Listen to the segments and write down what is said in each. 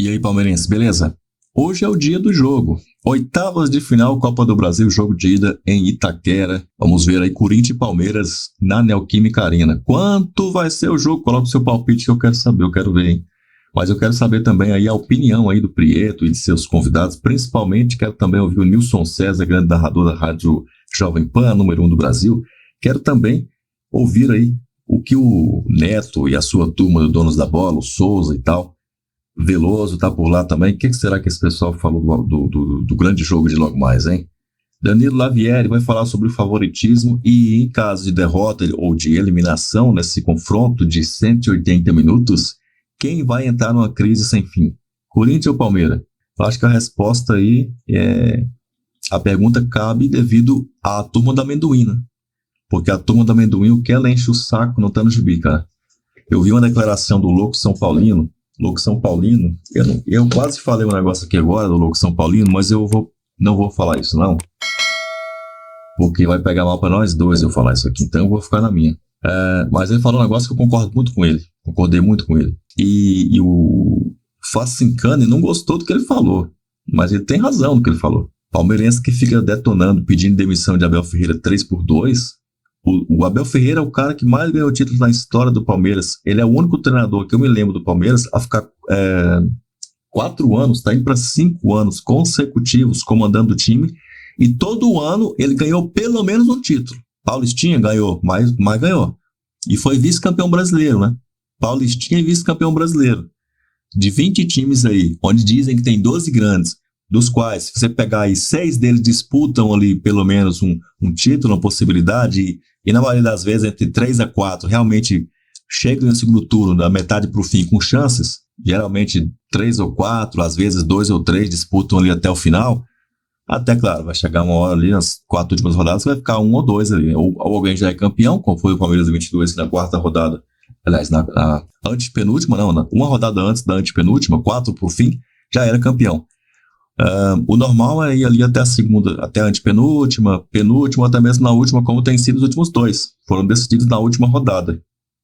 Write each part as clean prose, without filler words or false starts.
E aí, palmeirense, beleza? Hoje é o dia do jogo. Oitavas de final, Copa do Brasil, jogo de ida em Itaquera. Vamos ver aí Corinthians e Palmeiras na Neoquímica Arena. Quanto vai ser o jogo? Coloca o seu palpite que eu quero saber, eu quero ver, hein? Mas eu quero saber também aí a opinião aí do Prieto e de seus convidados. Principalmente quero também ouvir o Nilson César, grande narrador da Rádio Jovem Pan, número 1 do Brasil. Quero também ouvir aí o que o Neto e a sua turma do Donos da Bola, o Souza e tal, Veloso tá por lá também. O que será que esse pessoal falou do grande jogo de logo mais, hein? Danilo Lavieri vai falar sobre o favoritismo e, em caso de derrota ou de eliminação nesse confronto de 180 minutos, quem vai entrar numa crise sem fim? Corinthians ou Palmeiras? Eu acho que a resposta aí é... A pergunta cabe devido à turma da amendoim, né? Porque a turma da amendoim, o que ela enche o saco não tá no gibi, cara. Eu vi uma declaração do Louco São Paulino, eu quase falei um negócio aqui agora do Louco São Paulino, mas não vou falar isso não, porque vai pegar mal para nós dois eu falar isso aqui, então eu vou ficar na minha. Mas ele falou um negócio que eu concordei muito com ele, e o Facincani não gostou do que ele falou, mas ele tem razão no que ele falou. Palmeirense que fica detonando, pedindo demissão de Abel Ferreira 3-2. O Abel Ferreira é o cara que mais ganhou títulos na história do Palmeiras. Ele é o único treinador que eu me lembro do Palmeiras a ficar 4 anos, tá indo para 5 anos consecutivos comandando o time, e todo ano ele ganhou pelo menos um título. Paulistinha ganhou, mas ganhou. E foi vice-campeão brasileiro, né? Paulistinha e vice-campeão brasileiro. De 20 times aí, onde dizem que tem 12 grandes, dos quais, se você pegar aí, 6 deles disputam ali pelo menos um título, uma possibilidade, e na maioria das vezes entre 3 a 4 realmente chegam no segundo turno, da metade para o fim com chances, geralmente 3 ou 4, às vezes 2 ou 3 disputam ali até o final, até claro, vai chegar uma hora ali nas 4 últimas rodadas, vai ficar 1 ou 2 ali, ou alguém já é campeão, como foi o Palmeiras em 22, que na quarta rodada, aliás, na antepenúltima, uma rodada antes da antepenúltima, 4 por fim, já era campeão. O normal é ir ali até a segunda, até a antepenúltima, penúltima, até mesmo na última, como tem sido os últimos 2. Foram decididos na última rodada,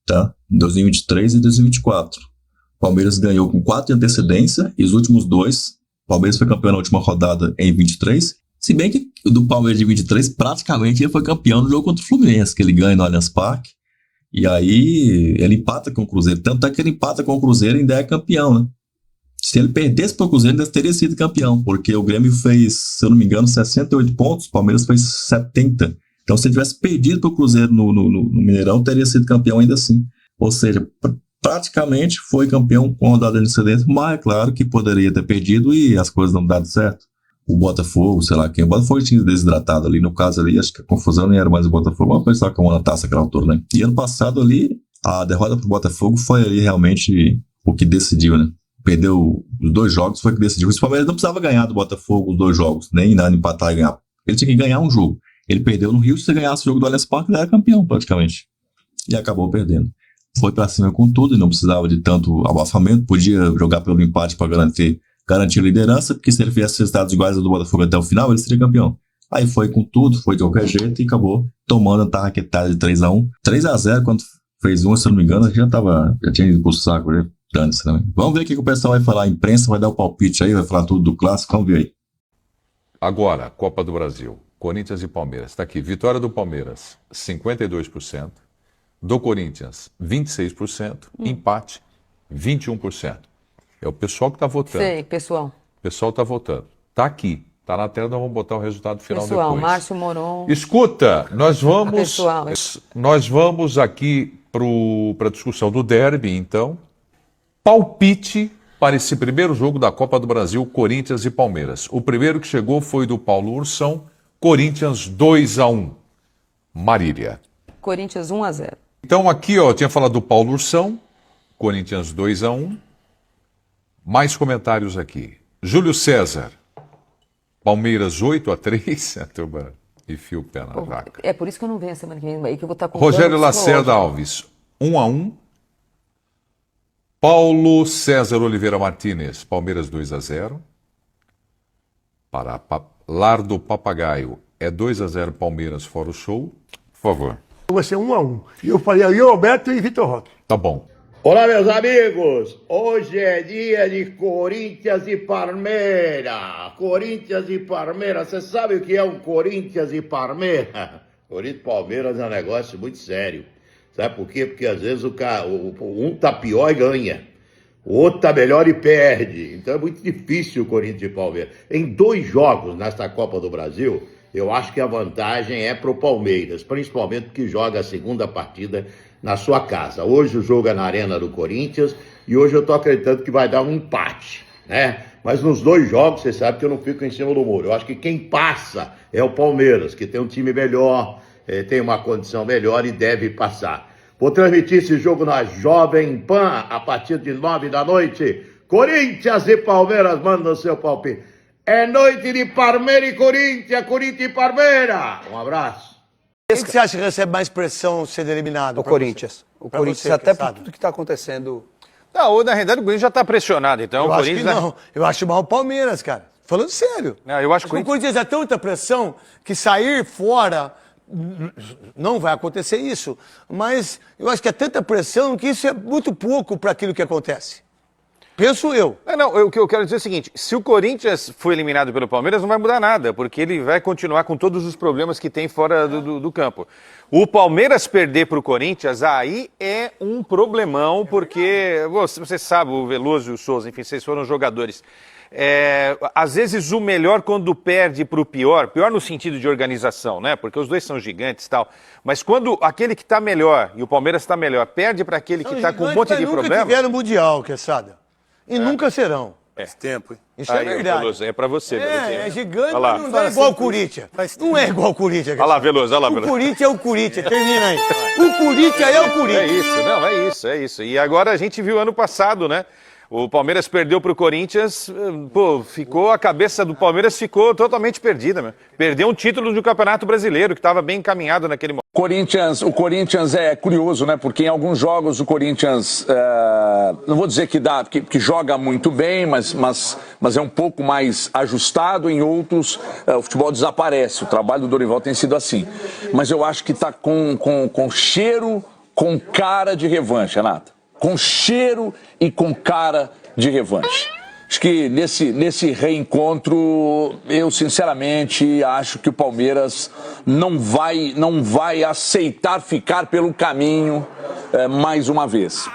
tá? Em 2023 e 2024. O Palmeiras ganhou com 4 de antecedência, e os últimos 2, o Palmeiras foi campeão na última rodada em 23, se bem que o do Palmeiras de 23, praticamente ele foi campeão no jogo contra o Fluminense, que ele ganha no Allianz Parque, e aí ele empata com o Cruzeiro, tanto é que ele empata com o Cruzeiro e ainda é campeão, né? Se ele perdesse para o Cruzeiro, ele teria sido campeão, porque o Grêmio fez, se eu não me engano, 68 pontos, o Palmeiras fez 70. Então, se ele tivesse perdido para o Cruzeiro no Mineirão, teria sido campeão ainda assim. Ou seja, praticamente foi campeão com a rodada de antecedência, mas é claro que poderia ter perdido e as coisas não daram certo. O Botafogo, sei lá quem, o Botafogo tinha desidratado ali, no caso ali, acho que a confusão nem era mais o Botafogo, mas pensava que uma taça aquela altura, né? E ano passado ali, a derrota para o Botafogo foi ali realmente o que decidiu, né? Perdeu os 2 jogos, foi que decidiu. O Palmeiras não precisava ganhar do Botafogo os 2 jogos, nem nada, empatar e ganhar. Ele tinha que ganhar um jogo. Ele perdeu no Rio, se ele ganhasse o jogo do Allianz Parque, ele era campeão praticamente. E acabou perdendo. Foi pra cima com tudo e não precisava de tanto abafamento, podia jogar pelo empate para garantir a liderança, porque se ele fizesse resultados iguais ao do Botafogo até o final, ele seria campeão. Aí foi com tudo, foi de qualquer jeito e acabou tomando a tarraquetada de 3-1. 3-0, quando fez 1, se eu não me engano, já tinha ido pro saco, né? Vamos ver o que o pessoal vai falar. A imprensa vai dar o palpite aí, vai falar tudo do clássico. Vamos ver aí. Agora, Copa do Brasil, Corinthians e Palmeiras. Está aqui, vitória do Palmeiras, 52%. Do Corinthians, 26%. Empate, 21%. É o pessoal que está votando. Sei, pessoal. O pessoal está votando. Está aqui. Está na tela, nós vamos botar o resultado final pessoal, depois. Márcio Moron. Escuta, nós vamos aqui para a discussão do derby, então. Palpite para esse primeiro jogo da Copa do Brasil, Corinthians e Palmeiras. O primeiro que chegou foi do Paulo Ursão, Corinthians 2-1. Marília. Corinthians 1-0. Então aqui, ó, tinha falado do Paulo Ursão, Corinthians 2-1. Mais comentários aqui. Júlio César, Palmeiras 8-3. A turma enfia o pé na vaca. É por isso que eu não venho a semana que vem, aí que eu vou estar com Rogério Lacerda Alves, 1-1. Paulo César Oliveira Martínez, Palmeiras 2-0. Para Lardo Papagaio, é 2-0 Palmeiras fora o show. Por favor. Vai ser 1-1. E eu falei aí Roberto e Vitor Roque. Tá bom. Olá, meus amigos! Hoje é dia de Corinthians e Palmeiras. Corinthians e Palmeiras. Você sabe o que é um Corinthians e Palmeiras? Corinthians e Palmeiras é um negócio muito sério. Sabe por quê? Porque às vezes um tá pior e ganha. O outro tá melhor e perde. Então é muito difícil o Corinthians e Palmeiras. Em 2 jogos nesta Copa do Brasil, eu acho que a vantagem é pro Palmeiras. Principalmente porque joga a segunda partida na sua casa. Hoje o jogo é na Arena do Corinthians e hoje eu tô acreditando que vai dar um empate, né? Mas nos 2 jogos, você sabe que eu não fico em cima do muro. Eu acho que quem passa é o Palmeiras, que tem um time melhor, tem uma condição melhor e deve passar. Vou transmitir esse jogo na Jovem Pan a partir de 9 da noite. Corinthians e Palmeiras, manda o seu palpite. É noite de Palmeiras e Corinthians, Corinthians e Palmeiras. Um abraço. Quem que você acha que recebe mais pressão sendo eliminado? O Corinthians. O Corinthians, até por tudo que está acontecendo. Não, na realidade o Corinthians já está pressionado, então Eu o acho Corinthians... que não. Eu acho mal o Palmeiras, cara. Falando sério. Não, eu acho que O Corinthians é tanta pressão que sair fora não vai acontecer isso. Mas eu acho que é tanta pressão que isso é muito pouco para aquilo que acontece. Penso eu. O que eu quero dizer é o seguinte, se o Corinthians for eliminado pelo Palmeiras, não vai mudar nada, porque ele vai continuar com todos os problemas que tem fora do campo. O Palmeiras perder para o Corinthians, aí é um problemão, porque você sabe, o Veloso e o Souza, enfim, vocês foram jogadores. Às vezes o melhor quando perde para o pior no sentido de organização, né? Porque os dois são gigantes e tal. Mas quando aquele que está melhor, e o Palmeiras está melhor, perde para aquele que está com um monte de problema... Nunca tiveram Mundial, Quesada. E nunca serão. Faz tempo, hein? Isso é verdade. Veloso, é para você, Veloso. É gigante, mas não é igual o Corinthians. Não é igual o Corinthians. Olha lá, Veloso, olha lá, Veloso. O Corinthians é o Corinthians, termina aí. O Corinthians é o Corinthians. É isso. E agora a gente viu ano passado, né? O Palmeiras perdeu para o Corinthians, a cabeça do Palmeiras ficou totalmente perdida, meu. Perdeu um título do Campeonato Brasileiro, que estava bem encaminhado naquele momento. O Corinthians é curioso, né? Porque em alguns jogos o Corinthians, não vou dizer que joga muito bem, mas é um pouco mais ajustado. Em outros, o futebol desaparece. O trabalho do Dorival tem sido assim. Mas eu acho que está com cheiro, com cara de revanche, Renata. Com cheiro e com cara de revanche. Acho que nesse reencontro, eu sinceramente acho que o Palmeiras não vai aceitar ficar pelo caminho mais uma vez.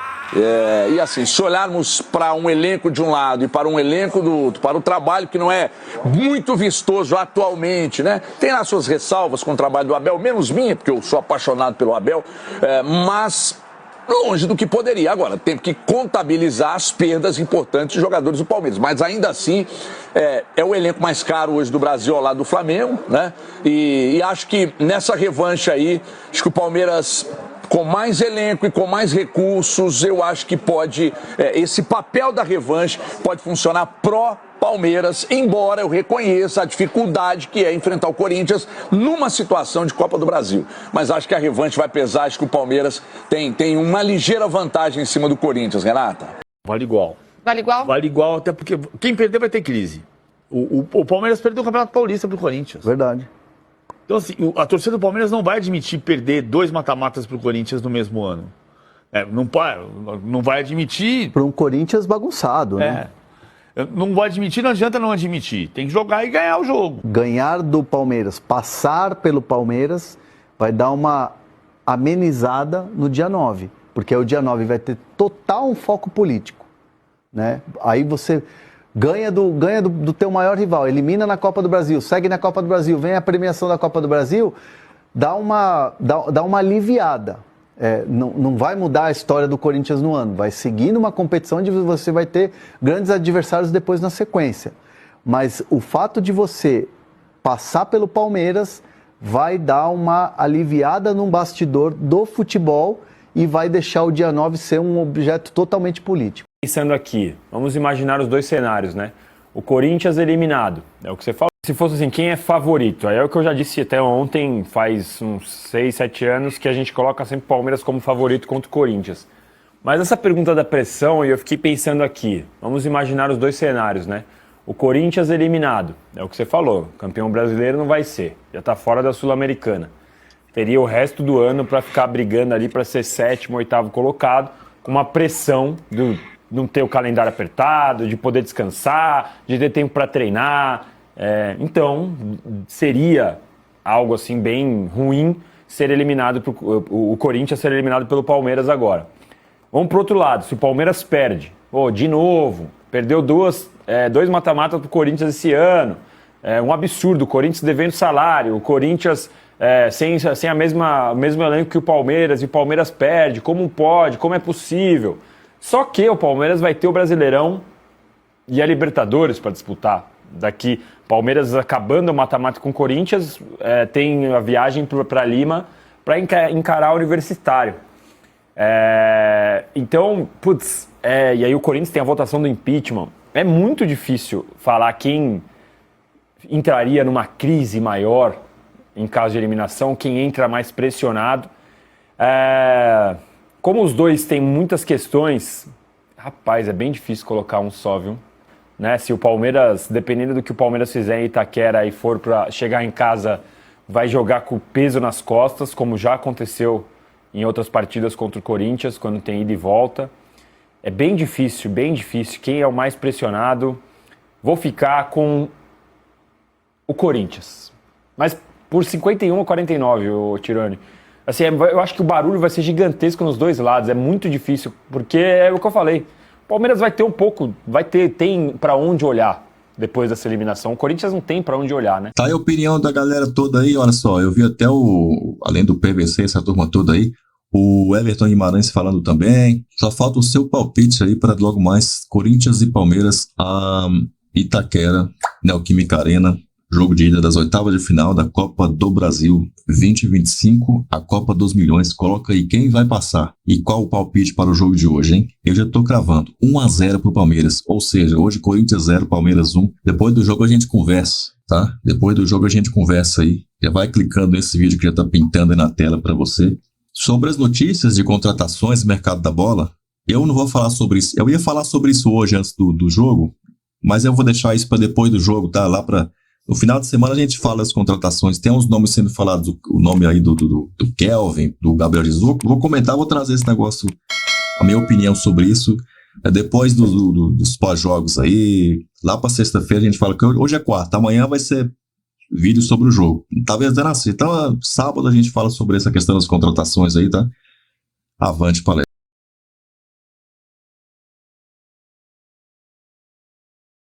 E assim, se olharmos para um elenco de um lado e para um elenco do outro, para o trabalho que não é muito vistoso atualmente, né? Tem lá suas ressalvas com o trabalho do Abel, menos minha, porque eu sou apaixonado pelo Abel, mas... longe do que poderia. Agora, tem que contabilizar as perdas importantes de jogadores do Palmeiras. Mas ainda assim, é o elenco mais caro hoje do Brasil ao lado do Flamengo, né? E acho que nessa revanche aí, acho que o Palmeiras, com mais elenco e com mais recursos, eu acho que pode, esse papel da revanche pode funcionar pró-Palmeiras, embora eu reconheça a dificuldade que é enfrentar o Corinthians numa situação de Copa do Brasil. Mas acho que a revanche vai pesar, acho que o Palmeiras tem uma ligeira vantagem em cima do Corinthians, Renata. Vale igual. Vale igual? Vale igual, até porque quem perder vai ter crise. O Palmeiras perdeu o Campeonato Paulista pro Corinthians. Verdade. Então, assim, a torcida do Palmeiras não vai admitir perder 2 mata-matas pro Corinthians no mesmo ano. Não vai admitir. Para um Corinthians bagunçado, né? Não vai admitir, não adianta não admitir. Tem que jogar e ganhar o jogo. Ganhar do Palmeiras, passar pelo Palmeiras, vai dar uma amenizada no dia 9. Porque o dia 9 vai ter total um foco político, né? Aí você ganha do teu maior rival, elimina na Copa do Brasil, segue na Copa do Brasil, vem a premiação da Copa do Brasil, dá uma aliviada. Não vai mudar a história do Corinthians no ano, vai seguir numa competição onde você vai ter grandes adversários depois na sequência. Mas o fato de você passar pelo Palmeiras vai dar uma aliviada num bastidor do futebol e vai deixar o dia 9 ser um objeto totalmente político. Pensando aqui, vamos imaginar os 2 cenários, né? O Corinthians eliminado, é o que você falou. Se fosse assim, quem é favorito? Aí é o que eu já disse até ontem, faz uns 6, 7 anos, que a gente coloca sempre o Palmeiras como favorito contra o Corinthians. Mas essa pergunta da pressão, eu fiquei pensando aqui, vamos imaginar os 2 cenários, né? O Corinthians eliminado, é o que você falou, campeão brasileiro não vai ser, já tá fora da Sul-Americana. Teria o resto do ano para ficar brigando ali para ser 7º, 8º colocado, com uma pressão de não ter o calendário apertado, de poder descansar, de ter tempo para treinar. Então, seria algo assim bem ruim ser eliminado, o Corinthians ser eliminado pelo Palmeiras agora. Vamos para o outro lado, se o Palmeiras perde, de novo, perdeu dois mata-matas para o Corinthians esse ano, um absurdo, o Corinthians devendo salário, o Corinthians sem o mesmo elenco que o Palmeiras, e o Palmeiras perde, como pode, como é possível? Só que o Palmeiras vai ter o Brasileirão e a Libertadores para disputar. Daqui, Palmeiras acabando o mata-mata com o Corinthians, tem a viagem para Lima para encarar o Universitário. Então, e aí o Corinthians tem a votação do impeachment. É muito difícil falar quem entraria numa crise maior em caso de eliminação, quem entra mais pressionado. Como os dois têm muitas questões, rapaz, é bem difícil colocar um só, viu? Né? Se o Palmeiras, dependendo do que o Palmeiras fizer em Itaquera e for para chegar em casa, vai jogar com o peso nas costas, como já aconteceu em outras partidas contra o Corinthians, quando tem ida e volta. É bem difícil, bem difícil. Quem é o mais pressionado? Vou ficar com o Corinthians. Mas por 51-49, o Tironi. Assim, eu acho que o barulho vai ser gigantesco nos dois lados. É muito difícil, porque é o que eu falei. O Palmeiras vai ter um pouco, tem para onde olhar depois dessa eliminação. O Corinthians não tem para onde olhar, né? Tá aí a opinião da galera toda aí, olha só. Eu vi até além do PVC, essa turma toda aí, o Everton Guimarães falando também. Só falta o seu palpite aí para logo mais Corinthians e Palmeiras a Itaquera, Neoquímica Arena. Jogo de ida das oitavas de final da Copa do Brasil 2025, a Copa dos Milhões. Coloca aí quem vai passar e qual o palpite para o jogo de hoje, hein? Eu já tô cravando 1-0 pro Palmeiras, ou seja, hoje Corinthians 0, Palmeiras 1. Depois do jogo a gente conversa, tá? Depois do jogo a gente conversa aí. Já vai clicando nesse vídeo que já tá pintando aí na tela para você. Sobre as notícias de contratações do mercado da bola, eu não vou falar sobre isso. Eu ia falar sobre isso hoje antes do jogo, mas eu vou deixar isso para depois do jogo, tá? Lá para no final de semana a gente fala das contratações, tem uns nomes sendo falados, o nome aí do Kelvin, do Gabriel Jesus. Vou comentar, vou trazer esse negócio, a minha opinião sobre isso, depois dos pós-jogos aí. Lá para sexta-feira a gente fala que hoje é quarta, amanhã vai ser vídeo sobre o jogo. Talvez dando assim. Então, sábado a gente fala sobre essa questão das contratações aí, tá? Avante, palestra.